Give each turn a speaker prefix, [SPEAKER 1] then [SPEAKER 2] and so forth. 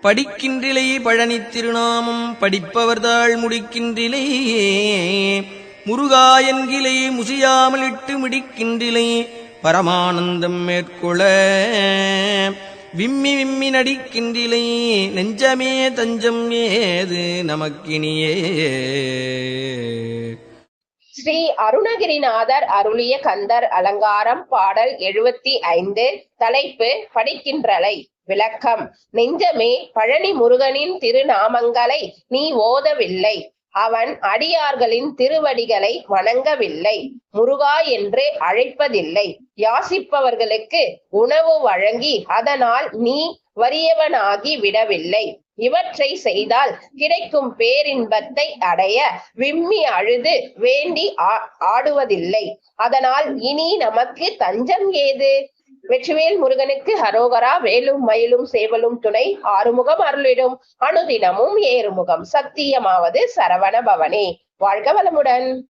[SPEAKER 1] படிக்கின்றிலை பழனி திருநாமம் படிப்பவர்தாள் முடிக்கின்றிலை முருகாயன்கிளை முசியாமலிட்டு மிடிக்கின்றிலை பரமானந்தம் மேற்கொள விம்மி விம்மி நடிக்கின்றிலை நெஞ்சமே தஞ்சம் ஏது நமக்கினியே.
[SPEAKER 2] ஸ்ரீ அருணகிரிநாதர் அருளிய கந்தர் அலங்காரம் பாடல் 75. தலைப்பு படிக்கின்றலை. விளக்கம்: நெஞ்சமே, பழனி முருகனின் திருநாமங்களை நீ ஓதவில்லை, அவன் அடியார்களின் திருவடிகளை வணங்கவில்லை, முருகா என்று அழைப்பதில்லை, யாசிப்பவர்களுக்கு உணவு வழங்கி அதனால் நீ வறியவனாகி விடவில்லை. இவற்றை செய்தால் கிடைக்கும் பேரின்பத்தை அடைய விம்மி அழுது வேண்டி ஆடுவதில்லை. அதனால் இனி நமக்கு தஞ்சம் ஏது? வெற்றிவேல் முருகனுக்கு ஹரோகரா. வேலும் மயிலும் சேவலும் துணை, ஆறுமுகம் அருளிடும் அனுதினமும் ஏறுமுகம். சத்தியமாவது சரவண பவனே. வாழ்க வளமுடன்.